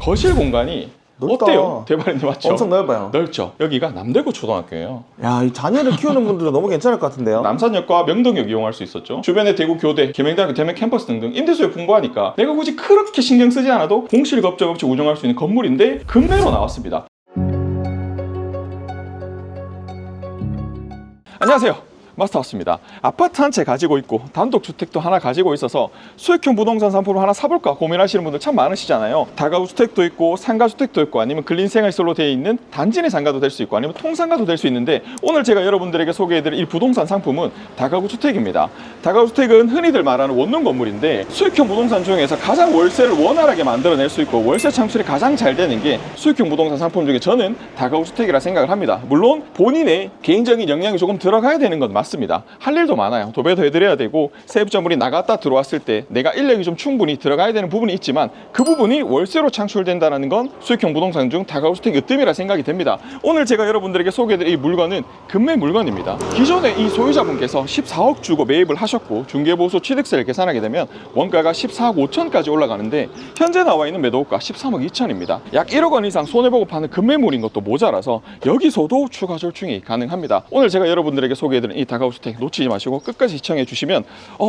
거실 공간이 넓다. 어때요? 대발님 맞죠? 엄청 넓어요. 넓죠. 여기가 남대구 초등학교예요. 야, 이 자녀를 키우는 분들은 너무 괜찮을 것 같은데요. 남산역과 명동역 이용할 수 있었죠. 주변에 대구 교대, 계명대학교, 대면 캠퍼스 등등 임대수요 풍부하니까 내가 굳이 그렇게 신경 쓰지 않아도 공실 겁적 없이 운영할 수 있는 건물인데 급매로 나왔습니다. 안녕하세요. 마스터 왔습니다. 아파트 한 채 가지고 있고 단독주택도 하나 가지고 있어서 수익형 부동산 상품을 하나 사볼까 고민하시는 분들 참 많으시잖아요. 다가구 주택도 있고 상가주택도 있고 아니면 근린생활시설로 되어 있는 단지 내 상가도 될 수 있고 아니면 통상가도 될 수 있는데 오늘 제가 여러분들에게 소개해드릴 이 부동산 상품은 다가구 주택입니다. 다가구 주택은 흔히들 말하는 원룸 건물인데 수익형 부동산 중에서 가장 월세를 원활하게 만들어낼 수 있고 월세 창출이 가장 잘 되는 게 수익형 부동산 상품 중에 저는 다가구 주택이라 생각을 합니다. 물론 본인의 개인적인 역량이 조금 들어가야 되는 건 맞습니다. 할 일도 많아요. 도배도 해드려야 되고 세입자물이 나갔다 들어왔을 때 내가 인력이 좀 충분히 들어가야 되는 부분이 있지만 그 부분이 월세로 창출된다는 건 수익형 부동산 중 다가구 주택 으뜸이라 생각이 됩니다. 오늘 제가 여러분들에게 소개해드릴 이 물건은 급매 물건입니다. 기존에 이 소유자분께서 14억 주고 매입을 하셨고 중개보수 취득세를 계산하게 되면 원가가 14억 5천까지 올라가는데 현재 나와 있는 매도가 13억 2천입니다. 약 1억 원 이상 손해보고 파는 급매물인 것도 모자라서 여기서도 추가 절충이 가능합니다. 오늘 제가 여러분들에게 소개해드린 이 다가구 주택 놓치지 마시고 끝까지 시청해 주시면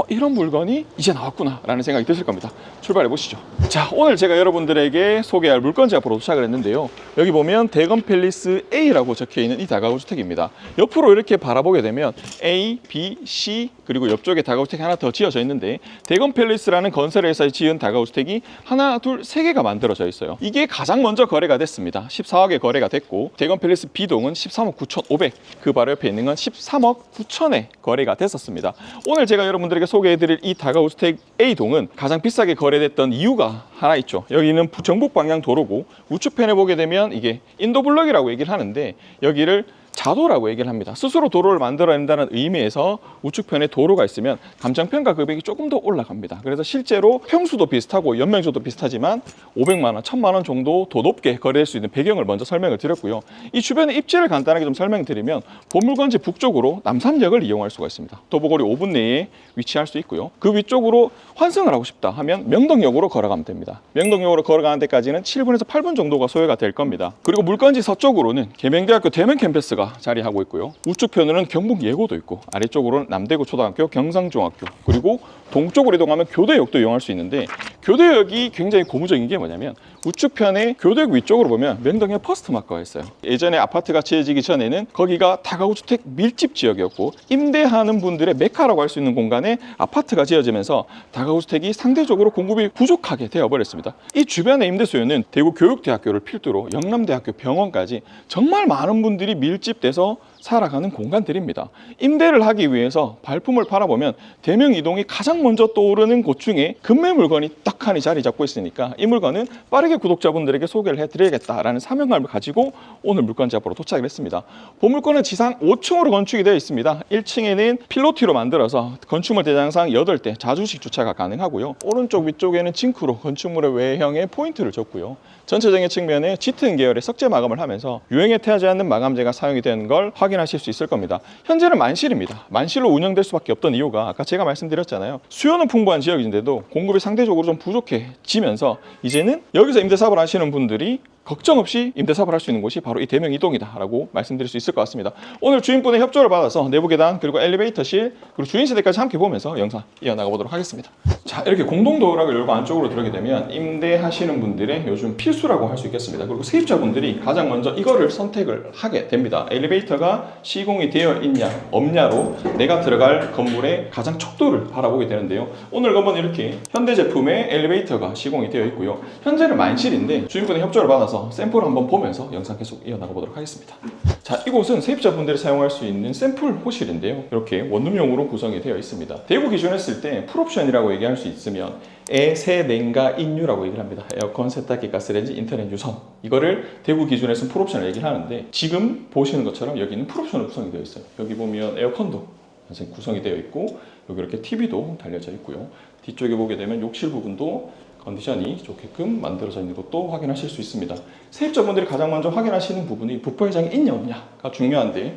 이런 물건이 이제 나왔구나 라는 생각이 드실 겁니다. 출발해 보시죠. 자, 오늘 제가 여러분들에게 소개할 물건지 앞으로 도착을 했는데요. 여기 보면 대건 팰리스 A라고 적혀 있는 이 다가구 주택입니다. 옆으로 이렇게 바라보게 되면 A, B, C 그리고 옆쪽에 다가구 주택이 하나 더 지어져 있는데 대건 팰리스라는 건설 회사에 지은 다가구 주택이 하나, 둘, 세 개가 만들어져 있어요. 이게 가장 먼저 거래가 됐습니다. 14억에 거래가 됐고 대건 팰리스 B동은 13억 9,500, 그 바로 옆에 있는 건 13억 9천에 거래가 됐었습니다. 오늘 제가 여러분들에게 소개해드릴 이 다가구 주택 A동은 가장 비싸게 거래됐던 이유가 하나 있죠. 여기는 정북 방향 도로고 우측편에 보게 되면 이게 인도블럭이라고 얘기를 하는데 여기를 자도라고 얘기를 합니다. 스스로 도로를 만들어낸다는 의미에서 우측편에 도로가 있으면 감정평가 금액이 조금 더 올라갑니다. 그래서 실제로 평수도 비슷하고 연면적도 비슷하지만 500만 원, 1000만 원 정도 더 높게 거래될 수 있는 배경을 먼저 설명을 드렸고요. 이 주변의 입지를 간단하게 좀 설명드리면 보물건지 북쪽으로 남삼역을 이용할 수가 있습니다. 도보거리 5분 내에 위치할 수 있고요. 그 위쪽으로 환승을 하고 싶다 하면 명동역으로 걸어가면 됩니다. 명동역으로 걸어가는 데까지는 7분에서 8분 정도가 소요가 될 겁니다. 그리고 물건지 서쪽으로는 계명대학교 대면 캠퍼스가 자리하고 있고요. 우측편으로는 경북 예고도 있고 아래쪽으로는 남대구 초등학교, 경상중학교, 그리고 동쪽으로 이동하면 교대역도 이용할 수 있는데 교대역이 굉장히 고무적인 게 뭐냐면 우측편에 교대역 위쪽으로 보면 명동에 퍼스트마크가 있어요. 예전에 아파트가 지어지기 전에는 거기가 다가구 주택 밀집 지역이었고 임대하는 분들의 메카라고 할 수 있는 공간에 아파트가 지어지면서 다가구 주택이 상대적으로 공급이 부족하게 되어버렸습니다. 이 주변의 임대 수요는 대구 교육대학교를 필두로 영남대학교, 병원까지 정말 많은 분들이 밀집돼서 살아가는 공간들입니다. 임대를 하기 위해서 발품을 팔아보면 대명 이동이 가장 먼저 떠오르는 곳 중에 급매 물건이 딱하니 자리 잡고 있으니까 이 물건은 빠르게 구독자분들에게 소개를 해드려야겠다라는 사명감을 가지고 오늘 물건지 앞으로 도착을 했습니다. 보물건은 지상 5층으로 건축이 되어 있습니다. 1층에는 필로티로 만들어서 건축물 대장상 8대 자주식 주차가 가능하고요. 오른쪽 위쪽에는 징크로 건축물의 외형에 포인트를 줬고요. 전체적인 측면에 짙은 계열의 석재 마감을 하면서 유행에 태하지 않는 마감재가 사용이 된 걸 확인하실 수 있을 겁니다. 현재는 만실입니다. 만실로 운영될 수밖에 없던 이유가 아까 제가 말씀드렸잖아요. 수요는 풍부한 지역인데도 공급이 상대적으로 좀 부족해지면서 이제는 여기서 임대사업을 하시는 분들이 걱정 없이 임대사업을 할 수 있는 곳이 바로 이 대명 이동이다 라고 말씀드릴 수 있을 것 같습니다. 오늘 주인분의 협조를 받아서 내부 계단 그리고 엘리베이터실 그리고 주인세대까지 함께 보면서 영상 이어나가 보도록 하겠습니다. 자, 이렇게 공동도어락을 열고 안쪽으로 들어오게 되면 임대하시는 분들의 요즘 필수라고 할 수 있겠습니다. 그리고 세입자분들이 가장 먼저 이거를 선택을 하게 됩니다. 엘리베이터가 시공이 되어 있냐 없냐로 내가 들어갈 건물의 가장 척도를 바라보게 되는데요. 오늘 건물은 이렇게 현대 제품의 엘리베이터가 시공이 되어 있고요. 현재는 만실인데 주인분의 협조를 받아서 샘플을 한번 보면서 영상 계속 이어나가 보도록 하겠습니다. 자, 이곳은 세입자분들이 사용할 수 있는 샘플 호실인데요. 이렇게 원룸용으로 구성이 되어 있습니다. 대구 기준 했을 때 풀옵션이라고 얘기할 수 있으면 세, 냉가, 인유라고 얘기를 합니다. 에어컨, 세탁기, 가스레인지, 인터넷, 유선. 이거를 대구 기준에서는 풀옵션을 얘기를 하는데 지금 보시는 것처럼 여기는 풀옵션으로 구성이 되어 있어요. 여기 보면 에어컨도 완전히 구성이 되어 있고 여기 이렇게 TV도 달려져 있고요. 뒤쪽에 보게 되면 욕실 부분도 컨디션이 좋게끔 만들어져 있는 것도 확인하실 수 있습니다. 세입자분들이 가장 먼저 확인하시는 부분이 붙박이장이 있냐 없냐가 중요한데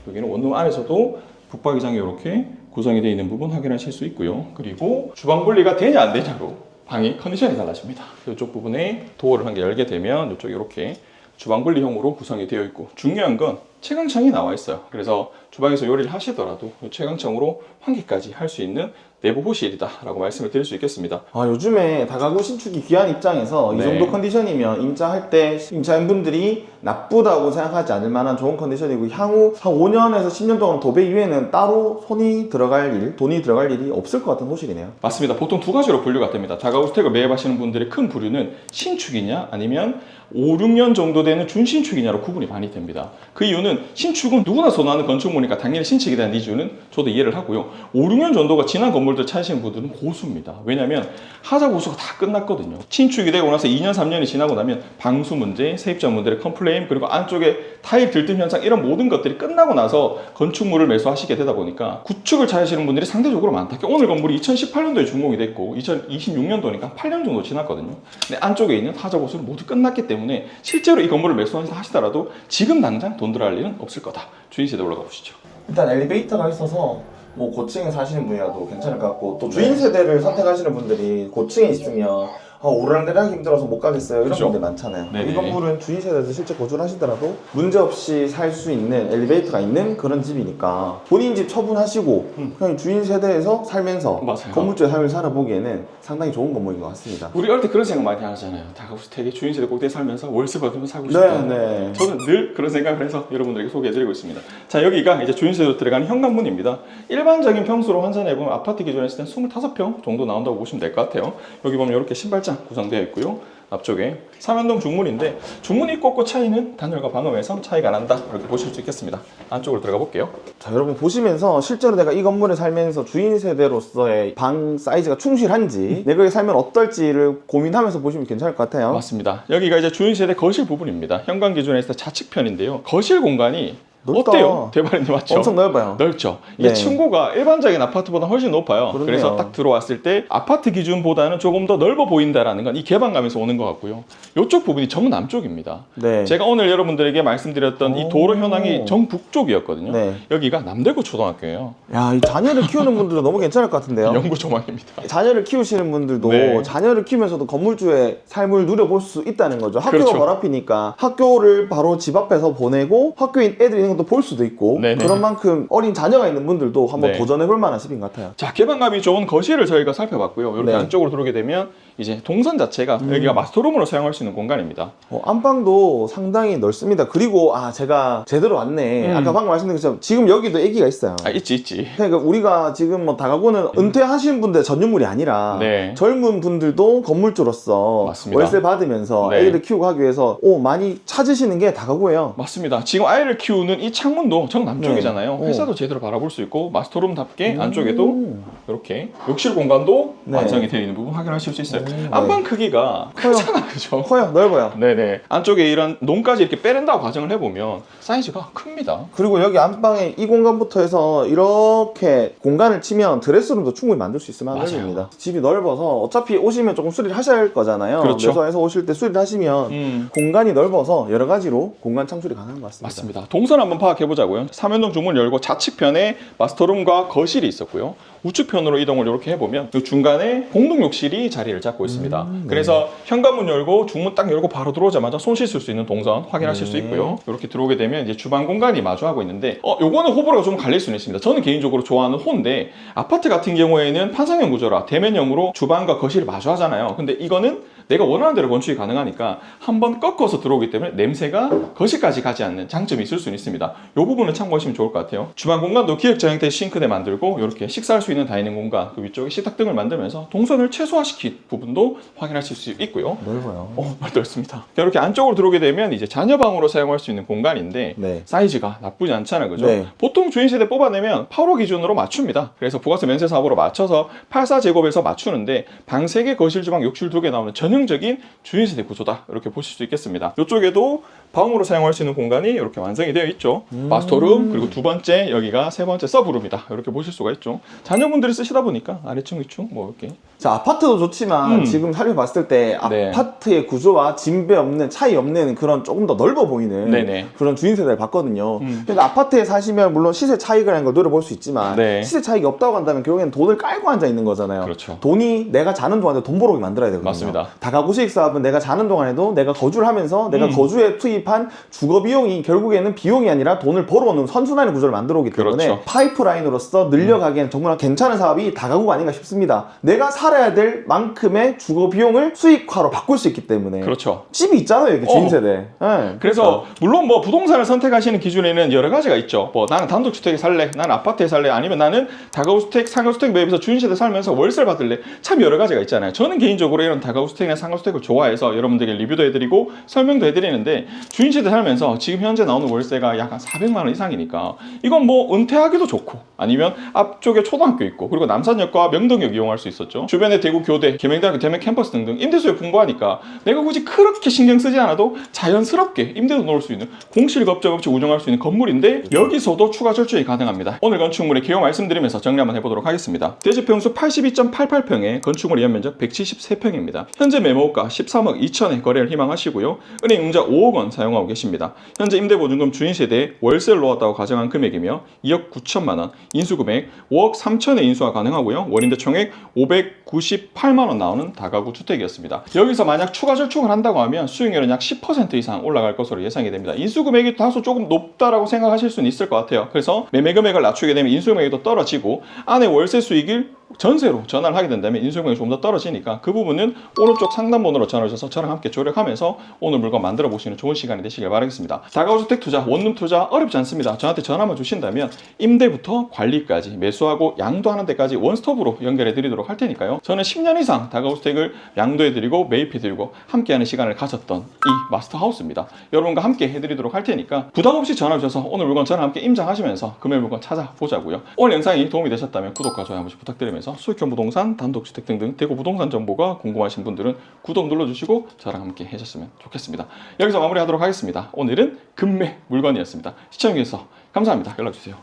여기는 원룸 안에서도 붙박이장이 이렇게 구성이 되어 있는 부분 확인하실 수 있고요. 그리고 주방 분리가 되냐 안 되냐로 방이 컨디션이 달라집니다. 이쪽 부분에 도어를 한 개 열게 되면 이쪽이 이렇게 주방 분리형으로 구성이 되어 있고, 중요한 건 채광창이 나와 있어요. 그래서 주방에서 요리를 하시더라도 이 채광창으로 환기까지 할 수 있는 내부 호실이다 라고 말씀을 드릴 수 있겠습니다. 요즘에 다가구 신축이 귀한 입장에서 네. 이 정도 컨디션이면 임차할 때 임차인분들이 나쁘다고 생각하지 않을 만한 좋은 컨디션이고, 향후 한 5년에서 10년 동안 도배 이후에는 따로 돈이 들어갈 일이 없을 것 같은 호실이네요. 맞습니다. 보통 두 가지로 분류가 됩니다. 다가구 주택을 매입하시는 분들의 큰 부류는 신축이냐 아니면 5, 6년 정도 되는 준신축이냐로 구분이 많이 됩니다. 그 이유는 신축은 누구나 선호하는 건축물이니까 당연히 신축에 대한 니즈는 저도 이해를 하고요. 5, 6년 정도가 지난 건물들 찾으시는 분들은 고수입니다. 왜냐하면 하자 고수가 다 끝났거든요. 신축이 되고 나서 2년, 3년이 지나고 나면 방수 문제, 세입자분들의 컴플레인, 그리고 안쪽에 타일 들뜸 현상, 이런 모든 것들이 끝나고 나서 건축물을 매수하시게 되다 보니까 구축을 찾으시는 분들이 상대적으로 많다. 오늘 건물이 2018년도에 준공이 됐고 2026년도니까 8년 정도 지났거든요. 근데 안쪽에 있는 하자 고수는 모두 끝났기 때문에 실제로 이 건물을 매수하시더라도 지금 당장 돈 들어갈 일은 없을 거다. 주인 세대 올라가 보시죠. 일단 엘리베이터가 있어서 뭐 고층에 사시는 분이라도 괜찮을 것 같고, 또 주인 세대를 선택하시는 분들이 고층에 있으면 오르락내리하기 힘들어서 못 가겠어요 이런 그렇죠. 분들 많잖아요. 네네. 이 건물은 주인 세대에서 실제 거주를 하시더라도 문제없이 살 수 있는 엘리베이터가 있는 그런 집이니까 본인 집 처분하시고 그냥 주인 세대에서 살면서 맞아요. 건물주의 삶을 살아보기에는 상당히 좋은 건물인 것 같습니다. 우리 어릴 때 그런 생각 많이 하잖아요. 다가구 주택에 주인 세대 꼭대기 살면서 월세 받으면서 살고 싶다. 네. 저는 늘 그런 생각을 해서 여러분들에게 소개해드리고 있습니다. 자, 여기가 이제 주인 세대로 들어가는 현관문입니다. 일반적인 평수로 환산해보면 아파트 기준에 했을 때 25평 정도 나온다고 보시면 될 것 같아요. 여기 보면 이렇게 신발장 구성되어 있고요. 앞쪽에 삼연동 중문인데, 중문이 꽂고 차이는 단열과 방음에서 차이가 난다, 이렇게 보실 수 있겠습니다. 안쪽으로 들어가 볼게요. 자, 여러분 보시면서 실제로 내가 이 건물에 살면서 주인 세대로서의 방 사이즈가 충실한지, 내가 여기 살면 어떨지를 고민하면서 보시면 괜찮을 것 같아요. 맞습니다. 여기가 이제 주인 세대 거실 부분입니다. 현관 기준에 있을 때 좌측편인데요. 거실 공간이 넓다. 어때요? 대발님 맞죠? 엄청 넓어요. 넓죠. 이게 네. 층고가 일반적인 아파트보다 훨씬 높아요. 그렇네요. 그래서 딱 들어왔을 때 아파트 기준보다는 조금 더 넓어 보인다라는 건 이 개방감에서 오는 것 같고요. 이쪽 부분이 정남쪽입니다. 네. 제가 오늘 여러분들에게 말씀드렸던 이 도로 현황이 정북쪽이었거든요. 네. 여기가 남대구 초등학교예요. 야, 이 자녀를 키우는 분들도 너무 괜찮을 것 같은데요. 연구 조망입니다. 자녀를 키우시는 분들도 네. 자녀를 키우면서도 건물주의 삶을 누려볼 수 있다는 거죠. 학교가 그렇죠. 바로 앞이니까 학교를 바로 집 앞에서 보내고 학교인 애들이 있는 것도 볼 수도 있고, 네네. 그런 만큼 어린 자녀가 있는 분들도 한번 네. 도전해볼 만한 집인 것 같아요. 자, 개방감이 좋은 거실을 저희가 살펴봤고요. 이렇게 네. 안쪽으로 들어오게 되면 이제 동선 자체가 여기가 마스터룸으로 사용할 수 있는 공간입니다. 안방도 상당히 넓습니다. 그리고 제가 제대로 왔네. 아까 방금 말씀드린 것처럼 지금 여기도 애기가 있어요. 있지. 그러니까 우리가 지금 뭐 다가구는 은퇴하신 분들 전유물이 아니라 네. 젊은 분들도 건물주로서 맞습니다. 월세 받으면서 네. 애기를 키우고 하기 위해서 많이 찾으시는 게 다가구예요. 맞습니다. 지금 아이를 키우는 이 창문도 정남쪽이잖아요. 네. 회사도 제대로 바라볼 수 있고 마스터룸답게 안쪽에도 이렇게 욕실 공간도 네. 완성이 되어 있는 부분 확인하실 수 있어요. 네. 안방 크기가 커요. 크잖아, 그죠? 커요, 넓어요. 네네. 안쪽에 이런 농까지 이렇게 빼낸다고 가정을 해보면 사이즈가 큽니다. 그리고 여기 안방에 이 공간부터 해서 이렇게 공간을 치면 드레스룸도 충분히 만들 수 있을 만한 맞아요. 넓입니다. 집이 넓어서 어차피 오시면 조금 수리를 하셔야 할 거잖아요. 그렇죠. 매수해서 오실 때 수리를 하시면 공간이 넓어서 여러 가지로 공간 창출이 가능한 것 같습니다. 맞습니다. 동선 한번 파악해 보자고요. 삼연동 중문 열고 좌측편에 마스터룸과 거실이 있었고요. 우측편으로 이동을 이렇게 해보면 이 중간에 공동 욕실이 자리를 잡고 있습니다. 그래서 현관문 열고 중문 딱 열고 바로 들어오자마자 손 씻을 수 있는 동선 확인하실 수 있고요. 이렇게 들어오게 되면 이제 주방 공간이 마주하고 있는데 요거는 호불호가 좀 갈릴 수는 있습니다. 저는 개인적으로 좋아하는 호인데, 아파트 같은 경우에는 판상형 구조라 대면형으로 주방과 거실이 마주하잖아요. 근데 이거는 내가 원하는 대로 건축이 가능하니까 한번 꺾어서 들어오기 때문에 냄새가 거실까지 가지 않는 장점이 있을 수는 있습니다. 이 부분은 참고하시면 좋을 것 같아요. 주방 공간도 기획적 형태의 싱크대 만들고 이렇게 식사할 수 있는 다이닝 공간, 그 위쪽에 식탁 등을 만들면서 동선을 최소화시킨 부분도 확인하실 수 있고요. 넓어요. 넓습니다. 이렇게 안쪽으로 들어오게 되면 이제 자녀방으로 사용할 수 있는 공간인데 네. 사이즈가 나쁘지 않잖아요, 그죠? 네. 보통 주인 세대 뽑아내면 8호 기준으로 맞춥니다. 그래서 부가세 면세 사업으로 맞춰서 84제곱에서 맞추는데 방 3개, 거실, 주방, 욕실 2개 나오는 전용 전형적인 주인세대 구조다 이렇게 보실 수 있겠습니다. 이쪽에도 방으로 사용할 수 있는 공간이 이렇게 완성이 되어 있죠. 마스터룸, 그리고 두 번째 여기가 세 번째 서브룸이다 이렇게 보실 수가 있죠. 자녀분들이 쓰시다 보니까 아래층 위층 뭐 이렇게. 자, 아파트도 좋지만 지금 살펴봤을 때 네. 아파트의 구조와 진배 없는 차이 없는 그런 조금 더 넓어 보이는 네네. 그런 주인 세대를 봤거든요. 그러니까 아파트에 사시면 물론 시세 차익이라는 걸 노려볼 수 있지만 네. 시세 차익이 없다고 한다면 결국엔 돈을 깔고 앉아 있는 거잖아요. 그렇죠. 돈이 내가 자는 동안에 돈 벌어오게 만들어야 되거든요. 맞습니다. 다가구 수익 사업은 내가 자는 동안에도 내가 거주를 하면서 내가 거주에 투입한 주거 비용이 결국에는 비용이 아니라 돈을 벌어오는 선순환의 구조를 만들어 오기 때문에 그렇죠. 파이프라인으로서 늘려가기엔 정말 괜찮은 사업이 다가구가 아닌가 싶습니다. 내가 살아야 될 만큼의 주거 비용을 수익화로 바꿀 수 있기 때문에. 그렇죠. 집이 있잖아요, 이게 주인 세대. 네. 그래서 물론 뭐 부동산을 선택하시는 기준에는 여러 가지가 있죠. 뭐 나는 단독주택에 살래, 나는 아파트에 살래, 아니면 나는 다가구주택, 상가주택 매입해서 주인세대 살면서 월세를 받을래. 참 여러 가지가 있잖아요. 저는 개인적으로 이런 다가구주택이나 상가주택을 좋아해서 여러분들에게 리뷰도 해드리고 설명도 해드리는데, 주인세대 살면서 지금 현재 나오는 월세가 약 한 400만 원 이상이니까 이건 뭐 은퇴하기도 좋고, 아니면 앞쪽에 초등학교 있고, 그리고 남산역과 명동역 이용할 수 있었죠. 주변에 대구 교대, 계명대학교 대면 캠퍼스 등등 임대수요 풍부하니까 내가 굳이 그렇게 신경 쓰지 않아도 자연스럽게 임대도 넣을 수 있는, 공실 겁적 없이 운영할 수 있는 건물인데, 여기서도 추가 절충이 가능합니다. 오늘 건축물의 개요 말씀드리면서 정리 한번 해보도록 하겠습니다. 대지평수 82.88평에 건축물 연면적 173평입니다. 현재 매모가 13억 2천에 거래를 희망하시고요. 은행 융자 5억 원 사용하고 계십니다. 현재 임대보증금 주인세대에 월세를 놓았다고 가정한 금액이며 2억 9천만 원, 인수금액 5억 3천에 인수가 가능하고요. 월임대 총액 598만 원 나오는 다가구 주택이었습니다. 여기서 만약 추가 절충을 한다고 하면 수익률은 약 10% 이상 올라갈 것으로 예상이 됩니다. 인수금액이 다소 조금 높다라고 생각하실 수는 있을 것 같아요. 그래서 매매금액을 낮추게 되면 인수금액이 더 떨어지고, 안에 월세 수익을 전세로 전환을 하게 된다면 인수금액이 좀 더 떨어지니까 그 부분은 오른쪽 상단번호로 전화 주셔서 저랑 함께 조력하면서 오늘 물건 만들어 보시는 좋은 시간이 되시길 바라겠습니다. 다가구주택 투자, 원룸 투자 어렵지 않습니다. 저한테 전화만 주신다면 임대부터 관리까지, 매수하고 양도하는 데까지 원스톱으로 연결해 드리도록 할 테니까요. 저는 10년 이상 다가구주택을 양도해 드리고 매입해 드리고 함께하는 시간을 가졌던 이 마스터하우스입니다. 여러분과 함께 해드리도록 할 테니까 부담 없이 전화 주셔서 오늘 물건 저랑 함께 임장하시면서 금일 물건 찾아보자고요. 오늘 영상이 도움이 되셨다면 구독과 좋아요 한 번씩 부탁드리면서 수익형 부동산, 단독주택 등등 대구 부동산 정보가 궁금하신 분들은 구독 눌러주시고 저랑 함께 해주셨으면 좋겠습니다. 여기서 마무리하도록 하겠습니다. 오늘은 금매 물건이었습니다. 시청해주셔서 감사합니다. 연락주세요.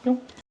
뿅.